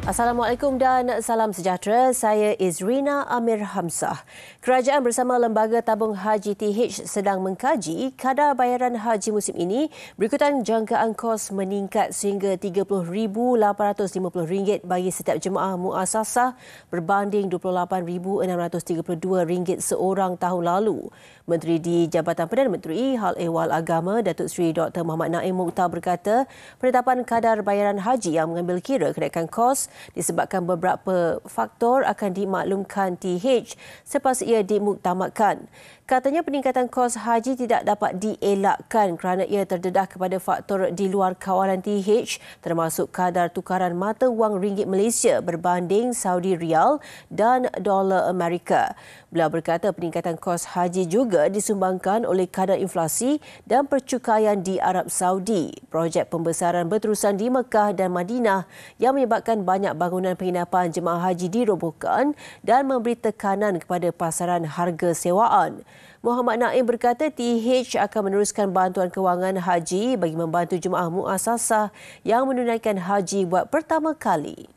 Assalamualaikum dan salam sejahtera. Saya Izrina Amir Hamzah. Kerajaan bersama Lembaga Tabung Haji TH sedang mengkaji kadar bayaran haji musim ini berikutan jangkaan kos meningkat sehingga RM30,850 bagi setiap jemaah muassasah berbanding RM28,632 seorang tahun lalu. Menteri di Jabatan Perdana Menteri Hal Ehwal Agama Datuk Seri Dr. Muhammad Naim Mukhtar berkata penetapan kadar bayaran haji yang mengambil kira kenaikan kos disebabkan beberapa faktor akan dimaklumkan TH selepas ia dimuktamadkan. Katanya peningkatan kos haji tidak dapat dielakkan kerana ia terdedah kepada faktor di luar kawalan TH termasuk kadar tukaran mata wang ringgit Malaysia berbanding Saudi Rial dan dolar Amerika. Beliau berkata peningkatan kos haji juga disumbangkan oleh kadar inflasi dan percukaian di Arab Saudi, projek pembesaran berterusan di Mekah dan Madinah yang menyebabkan banyak bangunan penginapan jemaah haji dirobohkan dan memberi tekanan kepada pasaran harga sewaan. Muhammad Naim berkata TH akan meneruskan bantuan kewangan haji bagi membantu jemaah muassasah yang menunaikan haji buat pertama kali.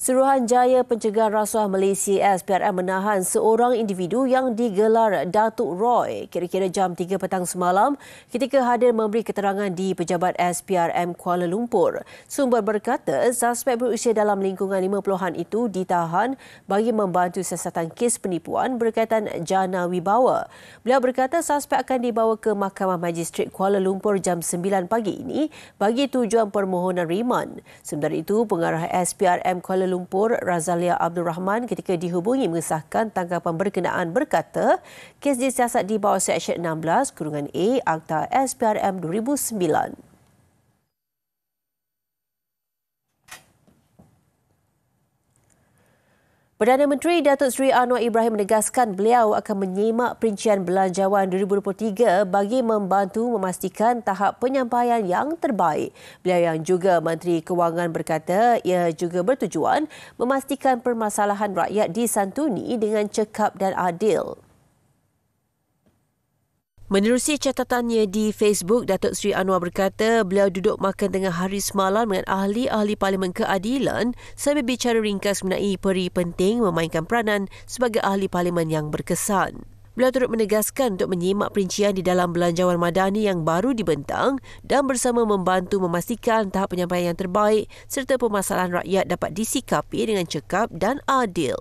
Suruhanjaya Pencegahan Rasuah Malaysia SPRM menahan seorang individu yang digelar Datuk Roy kira-kira jam 3 petang semalam ketika hadir memberi keterangan di Pejabat SPRM Kuala Lumpur. Sumber berkata suspek berusia dalam lingkungan 50-an itu ditahan bagi membantu siasatan kes penipuan berkaitan jana wibawa. Beliau berkata suspek akan dibawa ke Mahkamah Magistrat Kuala Lumpur jam 9 pagi ini bagi tujuan permohonan riman. Sementara itu, pengarah SPRM Kuala Lumpur Razalia Abdul Rahman ketika dihubungi mengesahkan tanggapan berkenaan berkata kes disiasat di bawah Seksyen 16(A) Akta SPRM 2009. Perdana Menteri Datuk Seri Anwar Ibrahim menegaskan beliau akan menyimak perincian belanjawan 2023 bagi membantu memastikan tahap penyampaian yang terbaik. Beliau yang juga Menteri Kewangan berkata ia juga bertujuan memastikan permasalahan rakyat disantuni dengan cekap dan adil. Menerusi catatannya di Facebook, Datuk Seri Anwar berkata beliau duduk makan tengah hari semalam dengan ahli-ahli Parlimen Keadilan sambil bicara ringkas mengenai peri penting memainkan peranan sebagai ahli Parlimen yang berkesan. Beliau turut menegaskan untuk menyimak perincian di dalam belanjawan madani yang baru dibentang dan bersama membantu memastikan tahap penyampaian yang terbaik serta permasalahan rakyat dapat disikapi dengan cekap dan adil.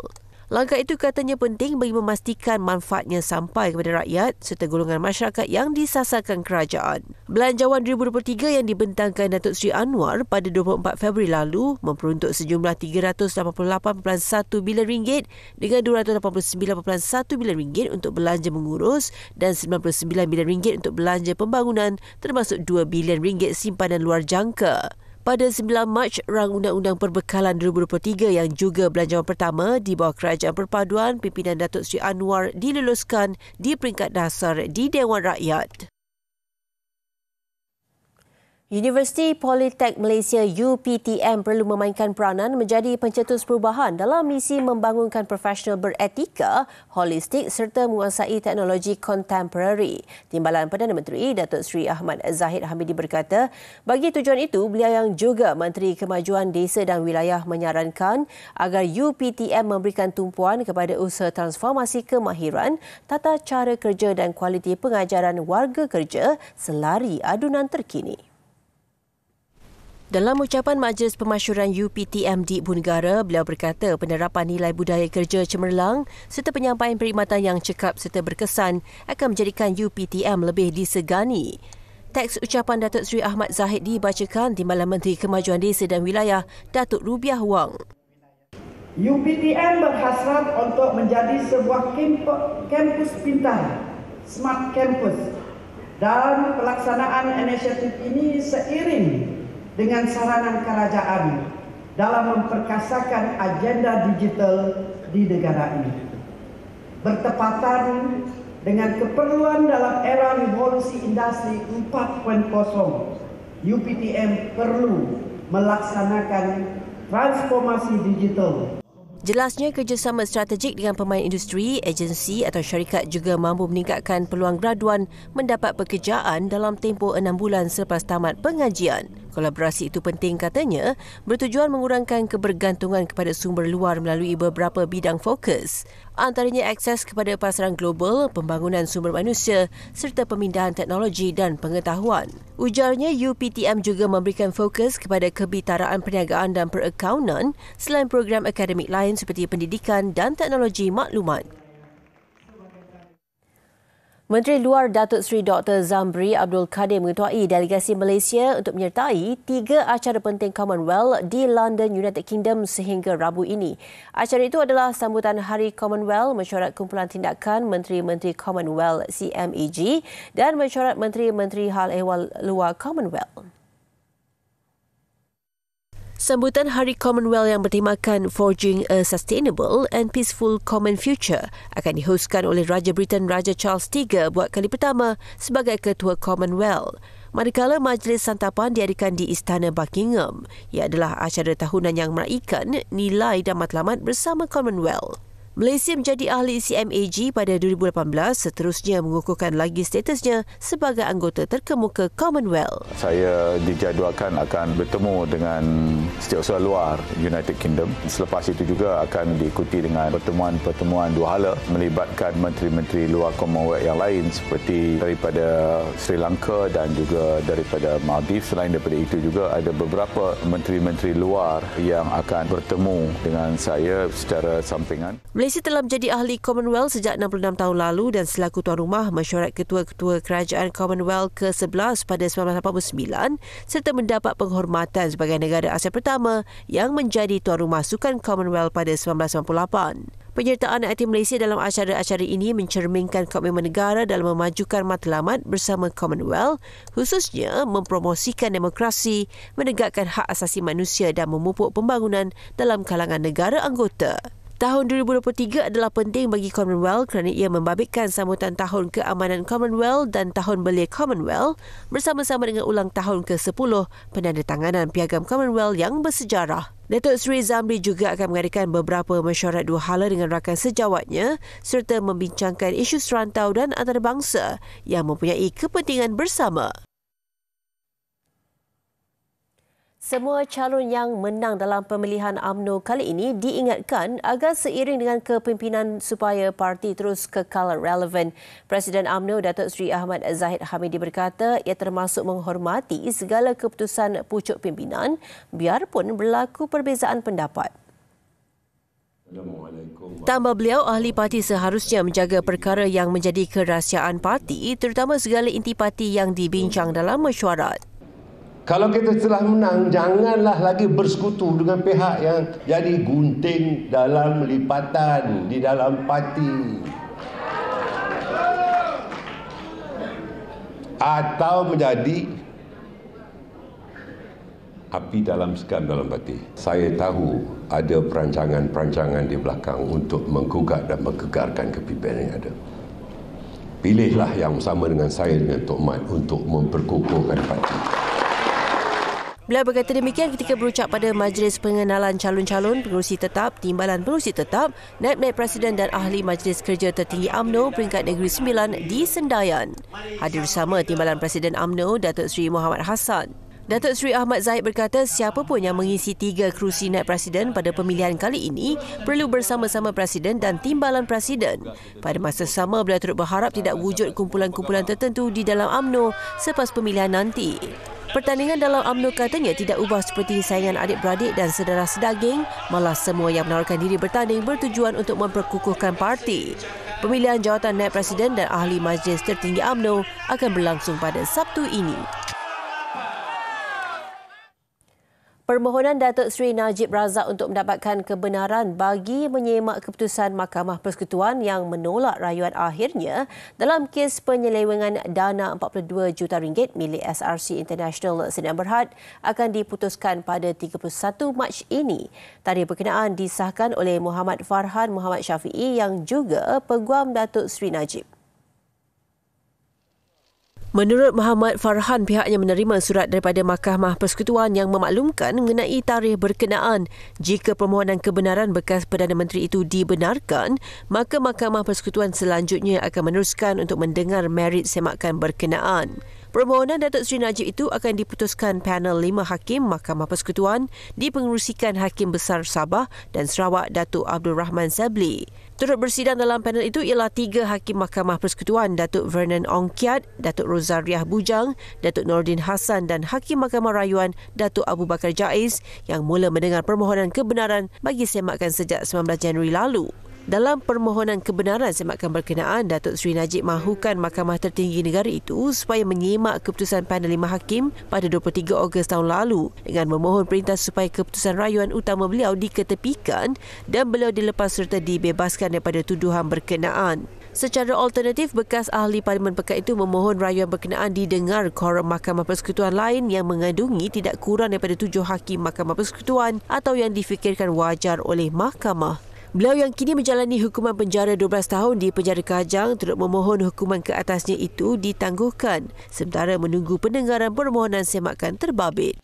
Langkah itu katanya penting bagi memastikan manfaatnya sampai kepada rakyat serta golongan masyarakat yang disasarkan kerajaan. Belanjawan 2023 yang dibentangkan Datuk Seri Anwar pada 24 Februari lalu memperuntuk sejumlah RM388.1 bilion dengan RM289.1 bilion untuk belanja mengurus dan RM99 bilion untuk belanja pembangunan termasuk RM2 bilion simpanan luar jangka. Pada 9 Mac, Rang Undang-Undang Perbekalan 2023 yang juga belanjawan pertama di bawah Kerajaan Perpaduan pimpinan Datuk Seri Anwar diluluskan di peringkat dasar di Dewan Rakyat. Universiti Politek Malaysia UPTM perlu memainkan peranan menjadi pencetus perubahan dalam misi membangunkan profesional beretika, holistik serta menguasai teknologi kontemporari. Timbalan Perdana Menteri Datuk Seri Ahmad Zahid Hamidi berkata, bagi tujuan itu, beliau yang juga Menteri Kemajuan Desa dan Wilayah menyarankan agar UPTM memberikan tumpuan kepada usaha transformasi kemahiran, tata cara kerja dan kualiti pengajaran warga kerja selari adunan terkini. Dalam ucapan Majlis Pemasyuran UPTM di Ibu Negara, beliau berkata penerapan nilai budaya kerja cemerlang serta penyampaian perkhidmatan yang cekap serta berkesan akan menjadikan UPTM lebih disegani. Teks ucapan Datuk Seri Ahmad Zahid dibacakan Timbalan Menteri Kemajuan Desa dan Wilayah, Datuk Rubiah Wang. UPTM berhasrat untuk menjadi sebuah kampus pintar, smart campus, dan pelaksanaan inisiatif ini seiring dengan saranan kerajaan dalam memperkasakan agenda digital di negara ini. Bertepatan dengan keperluan dalam era revolusi industri 4.0, UPTM perlu melaksanakan transformasi digital. Jelasnya, kerjasama strategik dengan pemain industri, agensi atau syarikat juga mampu meningkatkan peluang graduan mendapat pekerjaan dalam tempoh 6 bulan selepas tamat pengajian. Kolaborasi itu penting katanya, bertujuan mengurangkan kebergantungan kepada sumber luar melalui beberapa bidang fokus. Antaranya akses kepada pasaran global, pembangunan sumber manusia serta pemindahan teknologi dan pengetahuan. Ujarnya, UPTM juga memberikan fokus kepada kebitaraan perniagaan dan perakaunan selain program akademik lain seperti pendidikan dan teknologi maklumat. Menteri Luar Datuk Seri Dr. Zamri Abdul Kadir mengetuai delegasi Malaysia untuk menyertai 3 acara penting Commonwealth di London, United Kingdom sehingga Rabu ini. Acara itu adalah sambutan Hari Commonwealth, mesyuarat kumpulan tindakan Menteri-Menteri Commonwealth CMEG dan mesyuarat Menteri-Menteri Hal Ehwal Luar Commonwealth. Sambutan Hari Commonwealth yang bertemakan Forging a Sustainable and Peaceful Common Future akan dihoskan oleh Raja Britain Raja Charles III buat kali pertama sebagai Ketua Commonwealth. Manakala majlis santapan diadakan di Istana Buckingham. Ia adalah acara tahunan yang meraikan nilai dan matlamat bersama Commonwealth. Malaysia menjadi ahli CMAG pada 2018, seterusnya mengukuhkan lagi statusnya sebagai anggota terkemuka Commonwealth. Saya dijadualkan akan bertemu dengan setiausaha luar United Kingdom. Selepas itu juga akan diikuti dengan pertemuan-pertemuan dua hala melibatkan menteri-menteri luar Commonwealth yang lain seperti daripada Sri Lanka dan juga daripada Maldives. Selain daripada itu juga ada beberapa menteri-menteri luar yang akan bertemu dengan saya secara sampingan. Malaysia telah menjadi ahli Commonwealth sejak 66 tahun lalu dan selaku tuan rumah mesyuarat ketua-ketua kerajaan Commonwealth ke-11 pada 1989 serta mendapat penghormatan sebagai negara Asia pertama yang menjadi tuan rumah Sukan Commonwealth pada 1998. Penyertaan aktif Malaysia dalam acara-acara ini mencerminkan komitmen negara dalam memajukan matlamat bersama Commonwealth, khususnya mempromosikan demokrasi, menegakkan hak asasi manusia dan memupuk pembangunan dalam kalangan negara anggota. Tahun 2023 adalah penting bagi Commonwealth kerana ia membabitkan sambutan Tahun Keamanan Commonwealth dan Tahun Belia Commonwealth bersama-sama dengan ulang tahun ke-10 penandatanganan Piagam Commonwealth yang bersejarah. Datuk Seri Zamri juga akan mengadakan beberapa mesyuarat dua hala dengan rakan sejawatnya serta membincangkan isu serantau dan antarabangsa yang mempunyai kepentingan bersama. Semua calon yang menang dalam pemilihan UMNO kali ini diingatkan agar seiring dengan kepimpinan supaya parti terus kekal relevan. Presiden UMNO Datuk Seri Ahmad Zahid Hamidi berkata ia termasuk menghormati segala keputusan pucuk pimpinan biarpun berlaku perbezaan pendapat. Tambah beliau, ahli parti seharusnya menjaga perkara yang menjadi kerahsiaan parti terutama segala inti parti yang dibincang dalam mesyuarat. Kalau kita telah menang, janganlah lagi bersekutu dengan pihak yang jadi gunting dalam lipatan di dalam parti. Atau menjadi api dalam sekam dalam parti. Saya tahu ada perancangan-perancangan di belakang untuk menggugat dan menggegarkan kepimpinan yang ada. Pilihlah yang sama dengan saya dengan Tok Mat untuk memperkukuhkan parti. Beliau berkata demikian ketika berucap pada Majlis Pengenalan Calon-Calon Pengerusi Tetap, Timbalan Pengerusi Tetap, Naib-Naib Presiden dan Ahli Majlis Kerja Tertinggi UMNO peringkat Negeri 9 di Sendayan. Hadir bersama Timbalan Presiden UMNO, Datuk Seri Muhammad Hassan. Datuk Seri Ahmad Zahid berkata siapa pun yang mengisi 3 kerusi Naib Presiden pada pemilihan kali ini perlu bersama-sama Presiden dan Timbalan Presiden. Pada masa sama, beliau turut berharap tidak wujud kumpulan-kumpulan tertentu di dalam UMNO selepas pemilihan nanti. Pertandingan dalam UMNO katanya tidak ubah seperti saingan adik-beradik dan saudara sedaging, malah semua yang menawarkan diri bertanding bertujuan untuk memperkukuhkan parti. Pemilihan jawatan Naib Presiden dan Ahli Majlis Tertinggi UMNO akan berlangsung pada Sabtu ini. Permohonan Datuk Seri Najib Razak untuk mendapatkan kebenaran bagi menyemak keputusan Mahkamah Persekutuan yang menolak rayuan akhirnya dalam kes penyelewengan dana RM42 juta milik SRC International Sdn Bhd akan diputuskan pada 31 Mac ini. Tarikh berkenaan disahkan oleh Muhammad Farhan Muhammad Syafiee yang juga peguam Datuk Seri Najib. Menurut Muhammad Farhan, pihaknya menerima surat daripada Mahkamah Persekutuan yang memaklumkan mengenai tarikh berkenaan. Jika permohonan kebenaran bekas Perdana Menteri itu dibenarkan, maka Mahkamah Persekutuan selanjutnya akan meneruskan untuk mendengar merit semakan berkenaan. Permohonan Datuk Seri Najib itu akan diputuskan panel 5 hakim Mahkamah Persekutuan dipengerusikan Hakim Besar Sabah dan Sarawak Datuk Abdul Rahman Sabli. Turut bersidang dalam panel itu ialah 3 hakim Mahkamah Persekutuan, Datuk Vernon Ong Kiat, Datuk Rozariah Bujang, Datuk Nordin Hassan dan Hakim Mahkamah Rayuan Datuk Abu Bakar Jaiz yang mula mendengar permohonan kebenaran bagi semakan sejak 19 Januari lalu. Dalam permohonan kebenaran semakan berkenaan, Datuk Seri Najib mahukan Mahkamah Tertinggi Negara itu supaya menyemak keputusan panel 5 hakim pada 23 Ogos tahun lalu dengan memohon perintah supaya keputusan rayuan utama beliau diketepikan dan beliau dilepas serta dibebaskan daripada tuduhan berkenaan. Secara alternatif, bekas ahli Parlimen Pekat itu memohon rayuan berkenaan didengar korum Mahkamah Persekutuan lain yang mengandungi tidak kurang daripada 7 hakim Mahkamah Persekutuan atau yang difikirkan wajar oleh mahkamah. Beliau yang kini menjalani hukuman penjara 12 tahun di penjara Kajang turut memohon hukuman ke atasnya itu ditangguhkan sementara menunggu pendengaran permohonan semakan terbabit.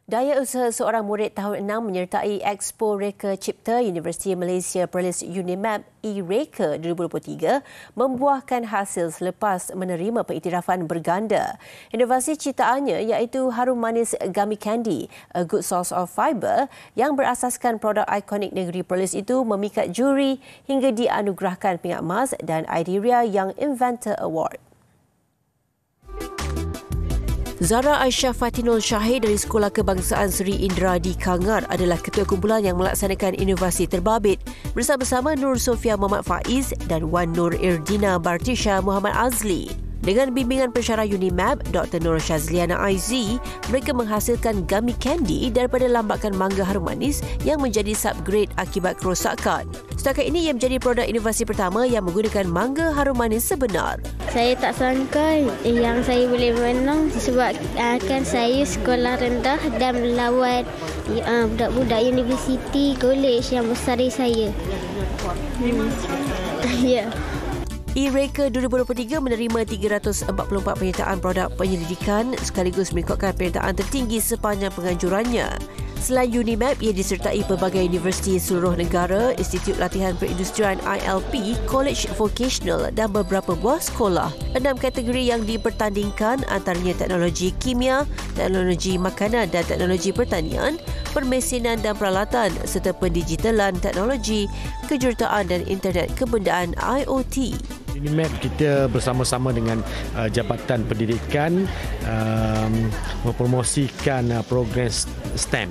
Daya usaha seorang murid tahun 6 menyertai Expo Reka Cipta Universiti Malaysia Perlis UNIMAP e-Reka 2023 membuahkan hasil selepas menerima pengiktirafan berganda. Inovasi ciptaannya iaitu harum manis Gummy Candy, a good source of fiber yang berasaskan produk ikonik negeri Perlis itu memikat juri hingga dianugerahkan pingat emas dan Ideria Young Inventor Award. Zara Aisyah Fatinul Syahid dari Sekolah Kebangsaan Seri Indra di Kangar adalah ketua kumpulan yang melaksanakan inovasi terbabit bersama-sama Nur Sofia Muhammad Faiz dan Wan Nur Irdina Bartisha Muhammad Azli. Dengan bimbingan pensyarah UNIMAP, Dr. Nur Shazliana IZ, mereka menghasilkan Gummy Candy daripada lambakan mangga harum manis yang menjadi subgrade akibat kerosakan. Setakat ini ia menjadi produk inovasi pertama yang menggunakan mangga harum manis sebenar. Saya tak sangka yang saya boleh menang sebab kan saya sekolah rendah dan melawan budak-budak universiti college yang bersari saya. Ya. e-Reka 2023 menerima 344 penyertaan produk penyelidikan sekaligus merekodkan penyertaan tertinggi sepanjang penganjurannya. Selain UNIMAP, ia disertai pelbagai universiti seluruh negara, Institut Latihan Perindustrian ILP, College Vocational dan beberapa buah sekolah. 6 kategori yang dipertandingkan antaranya teknologi kimia, teknologi makanan dan teknologi pertanian, permesinan dan peralatan serta pendigitalan teknologi, kejuruteraan dan internet kebendaan IoT. UNIMAP kita bersama-sama dengan Jabatan Pendidikan mempromosikan program STEM.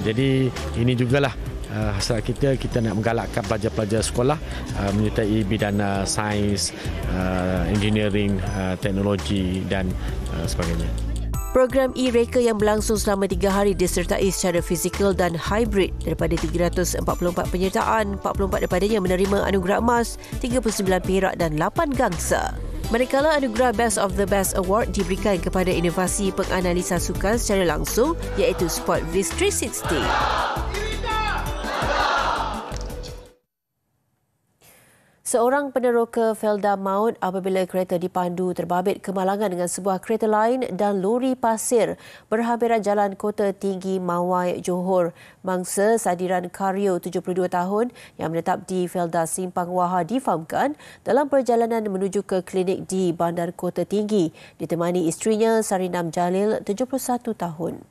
Jadi ini jugalah hasrat kita nak menggalakkan pelajar-pelajar sekolah menyertai bidang sains, engineering, teknologi dan sebagainya. Program e-Reka yang berlangsung selama 3 hari disertai secara fizikal dan hybrid. Daripada 344 penyertaan, 44 daripadanya menerima anugerah emas, 39 perak dan 8 gangsa. Manakala anugerah Best of the Best Award diberikan kepada inovasi penganalisa sukan secara langsung iaitu SportViz 360. Seorang peneroka Felda maut apabila kereta dipandu terbabit kemalangan dengan sebuah kereta lain dan lori pasir berhampiran Jalan Kota Tinggi Mawai, Johor. Mangsa Sadiran Karyo 72 tahun yang menetap di Felda Simpang Wahar difahamkan dalam perjalanan menuju ke klinik di Bandar Kota Tinggi ditemani isterinya Sarinam Jalil 71 tahun.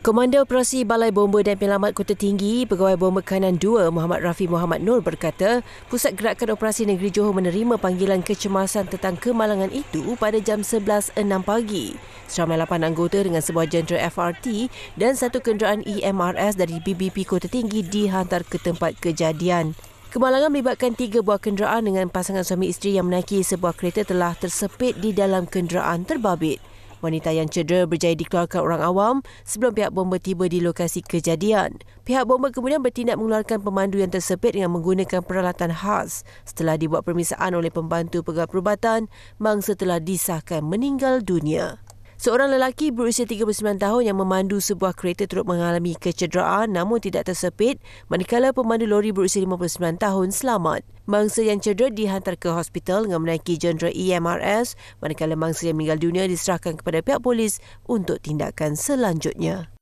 Komander Operasi Balai Bomba dan Penyelamat Kota Tinggi, Pegawai Bomba Kanan 2 Muhammad Rafi Muhammad Nur berkata, Pusat Gerakan Operasi Negeri Johor menerima panggilan kecemasan tentang kemalangan itu pada jam 11.06 pagi. Seramai 8 anggota dengan sebuah jentera FRT dan satu kenderaan EMRS dari BBP Kota Tinggi dihantar ke tempat kejadian. Kemalangan melibatkan 3 buah kenderaan dengan pasangan suami isteri yang menaiki sebuah kereta telah tersepit di dalam kenderaan terbabit. Wanita yang cedera berjaya dikeluarkan orang awam sebelum pihak bomba tiba di lokasi kejadian. Pihak bomba kemudian bertindak mengeluarkan pemandu yang tersepit dengan menggunakan peralatan khas. Setelah dibuat pemeriksaan oleh pembantu pegawai perubatan, mangsa telah disahkan meninggal dunia. Seorang lelaki berusia 39 tahun yang memandu sebuah kereta turut mengalami kecederaan namun tidak tersepit, manakala pemandu lori berusia 59 tahun selamat. Mangsa yang cedera dihantar ke hospital dengan menaiki jendera EMRS, manakala mangsa yang meninggal dunia diserahkan kepada pihak polis untuk tindakan selanjutnya.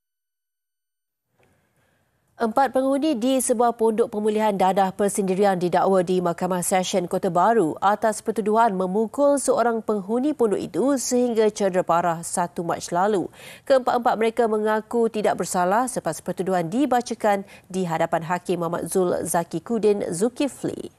4 penghuni di sebuah pondok pemulihan dadah persendirian didakwa di Mahkamah Session Kota Baru atas pertuduhan memukul seorang penghuni pondok itu sehingga cedera parah 1 Mac lalu. Keempat-empat mereka mengaku tidak bersalah selepas pertuduhan dibacakan di hadapan Hakim Muhammad Zul Zakikuddin Zulkifli.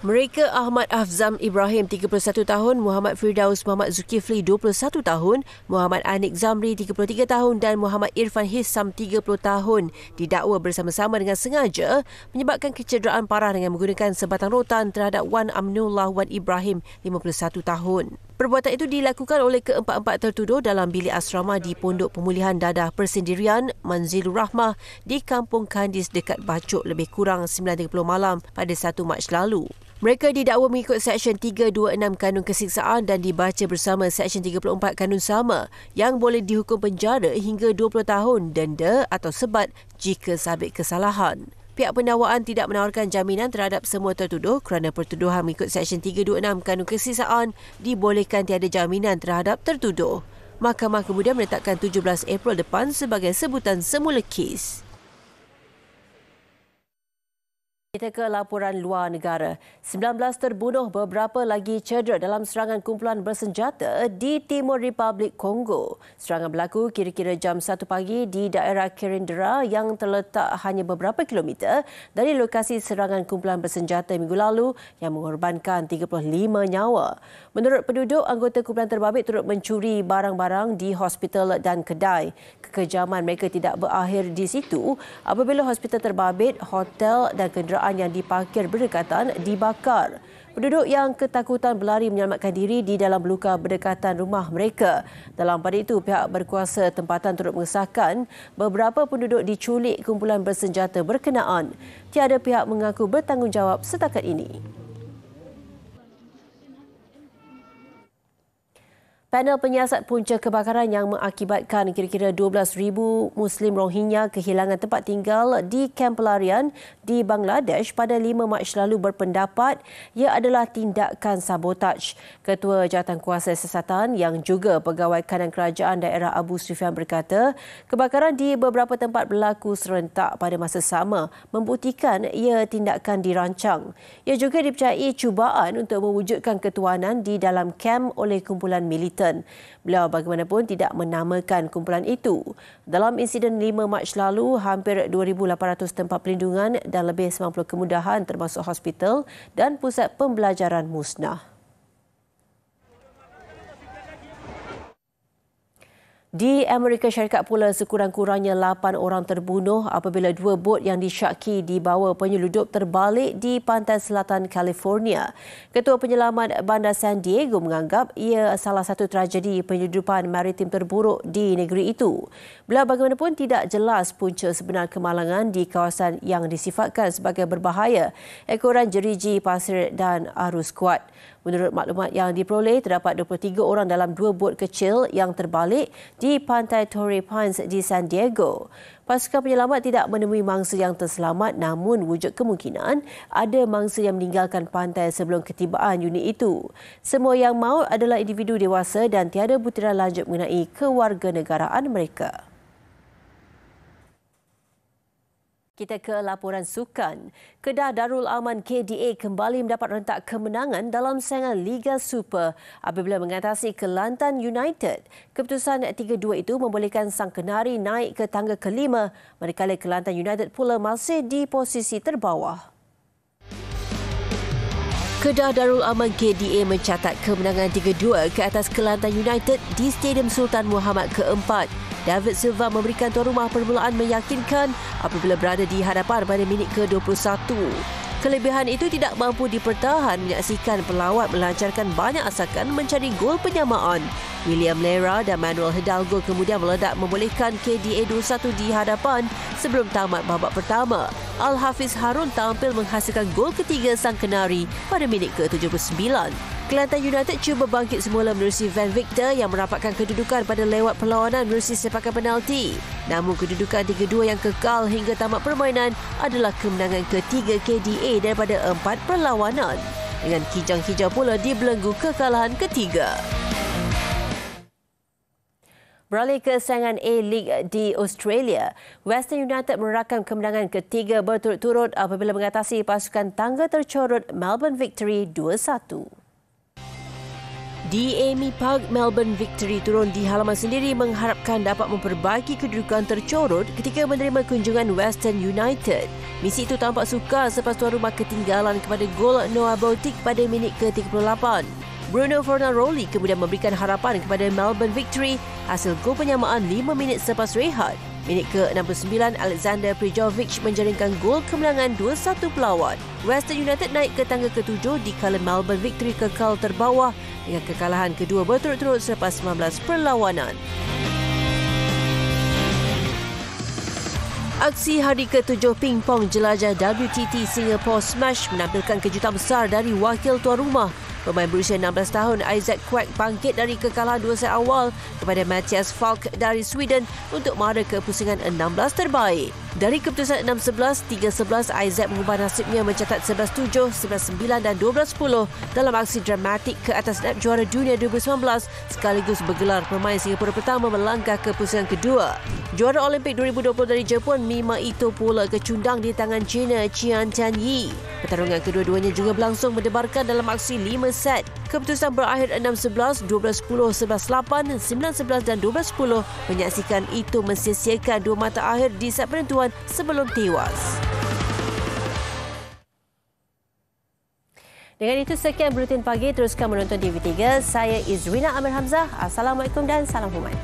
Mereka Ahmad Afzam Ibrahim 31 tahun, Muhammad Firdaus Muhammad Zulkifli 21 tahun, Muhammad Anik Zamri 33 tahun dan Muhammad Irfan Hissam 30 tahun didakwa bersama-sama dengan sengaja menyebabkan kecederaan parah dengan menggunakan sebatang rotan terhadap Wan Aminullah Wan Ibrahim 51 tahun. Perbuatan itu dilakukan oleh keempat-empat tertuduh dalam bilik asrama di Pondok Pemulihan Dadah Persendirian Manzilur Rahmah di Kampung Kandis dekat Bacok lebih kurang 9.30 malam pada 1 Mac lalu. Mereka didakwa mengikut Seksyen 326 Kanun Kesiksaan dan dibaca bersama Seksyen 34 Kanun Sama yang boleh dihukum penjara hingga 20 tahun denda atau sebat jika sabit kesalahan. Pihak pendakwaan tidak menawarkan jaminan terhadap semua tertuduh kerana pertuduhan mengikut Seksyen 326 Kanun Kesiksaan dibolehkan tiada jaminan terhadap tertuduh. Mahkamah kemudian menetapkan 17 April depan sebagai sebutan semula kes. Kita ke laporan luar negara. 19 terbunuh, beberapa lagi cedera dalam serangan kumpulan bersenjata di Timur Republik Kongo. Serangan berlaku kira-kira jam 1 pagi di daerah Kirindera yang terletak hanya beberapa kilometer dari lokasi serangan kumpulan bersenjata minggu lalu yang mengorbankan 35 nyawa. Menurut penduduk, anggota kumpulan terbabit turut mencuri barang-barang di hospital dan kedai. Kekejaman mereka tidak berakhir di situ apabila hospital terbabit, hotel dan kenderaan yang diparkir berdekatan dibakar. Penduduk yang ketakutan berlari menyelamatkan diri di dalam luka berdekatan rumah mereka. Dalam pada itu, pihak berkuasa tempatan turut mengesahkan beberapa penduduk diculik kumpulan bersenjata berkenaan. Tiada pihak mengaku bertanggungjawab setakat ini. Panel penyiasat punca kebakaran yang mengakibatkan kira-kira 12,000 Muslim Rohingya kehilangan tempat tinggal di kamp pelarian di Bangladesh pada 5 Mac lalu berpendapat ia adalah tindakan sabotaj. Ketua Jawatankuasa Siasatan yang juga pegawai kanan kerajaan daerah Abu Sufyan berkata, kebakaran di beberapa tempat berlaku serentak pada masa sama membuktikan ia tindakan dirancang. Ia juga dipercayai cubaan untuk mewujudkan ketuanan di dalam kamp oleh kumpulan militer. Beliau bagaimanapun tidak menamakan kumpulan itu. Dalam insiden 5 Mac lalu, hampir 2,800 tempat perlindungan dan lebih 90 kemudahan termasuk hospital dan pusat pembelajaran musnah. Di Amerika Syarikat pula, sekurang-kurangnya 8 orang terbunuh apabila 2 bot yang disyaki dibawa penyeludup terbalik di pantai selatan California. Ketua Penyelamat Bandar San Diego menganggap ia salah satu tragedi penyeludupan maritim terburuk di negeri itu. Beliau bagaimanapun tidak jelas punca sebenar kemalangan di kawasan yang disifatkan sebagai berbahaya, ekoran jeriji pasir dan arus kuat. Menurut maklumat yang diperoleh, terdapat 23 orang dalam 2 bot kecil yang terbalik di pantai Torrey Pines di San Diego. Pasukan penyelamat tidak menemui mangsa yang terselamat, namun wujud kemungkinan ada mangsa yang meninggalkan pantai sebelum ketibaan unit itu. Semua yang maut adalah individu dewasa dan tiada butiran lanjut mengenai kewarganegaraan mereka. Kita ke laporan sukan. Kedah Darul Aman KDA kembali mendapat rentak kemenangan dalam saingan Liga Super apabila mengatasi Kelantan United. Keputusan 3-2 itu membolehkan Sang Kenari naik ke tangga kelima, manakala Kelantan United pula masih di posisi terbawah. Kedah Darul Aman KDA mencatat kemenangan 3-2 ke atas Kelantan United di Stadium Sultan Muhammad keempat. David Silva memberikan tuan rumah permulaan meyakinkan apabila berada di hadapan pada minit ke-21. Kelebihan itu tidak mampu dipertahan menyaksikan pelawat melancarkan banyak asakan mencari gol penyamaan. William Lera dan Manuel Hidalgo kemudian meledak membolehkan KDA 2-1 di hadapan sebelum tamat babak pertama. Al-Hafiz Harun tampil menghasilkan gol ketiga sang Kenari pada minit ke-79. Kelantan United cuba bangkit semula menerusi Van Victor yang merapatkan kedudukan pada lewat perlawanan menerusi sepakan penalti. Namun kedudukan 3-2 yang kekal hingga tamat permainan adalah kemenangan ketiga KDA daripada 4 perlawanan. Dengan kijang hijau pula dibelenggu kekalahan ketiga. Beralih ke saingan A-League di Australia, Western United merakam kemenangan ketiga berturut-turut apabila mengatasi pasukan tangga tercorot Melbourne Victory 2-1. Di Amy Park, Melbourne Victory turun di halaman sendiri mengharapkan dapat memperbaiki kedudukan tercorot ketika menerima kunjungan Western United. Misi itu tampak sukar selepas tuan rumah ketinggalan kepada gol Noah Botic pada minit ke-38. Bruno Fornaroli kemudian memberikan harapan kepada Melbourne Victory hasil gol penyamaan 5 minit selepas rehat. Minit ke-69, Alexander Prijovic menjaringkan gol kemenangan 2-1 pelawat. Western United naik ke tangga ke-7 dikala Melbourne Victory kekal terbawah dengan kekalahan kedua berturut-turut selepas 19 perlawanan. Aksi hari ke-7 pingpong jelajah WTT Singapore Smash menampilkan kejutan besar dari wakil tuan rumah. Pemain berusia 16 tahun Isaac Kwek bangkit dari kekalahan 2 set awal kepada Matthias Falk dari Sweden untuk mara kepusingan 16 terbaik. Dari keputusan 6-11, 3-11, Isaac mengubah nasibnya mencatat 11-7, 11-9 dan 12-10 dalam aksi dramatik ke atas net juara dunia 2019 sekaligus bergelar pemain Singapura pertama melangkah ke pusingan kedua. Juara Olimpik 2020 dari Jepun, Mima Ito pula kecundang di tangan China Qian Tianyi. Pertarungan kedua-duanya juga berlangsung mendebarkan dalam aksi 5 set. Keputusan berakhir 6-11, 12-10, 11-8, 9-11 dan 12-10 menyaksikan Ito mensia-siakan 2 mata akhir di set penentuan sebelum tewas. Dengan itu sekian Buletin Pagi. Teruskan menonton TV3. Saya Izrina Amir Hamzah. Assalamualaikum dan salam hormat.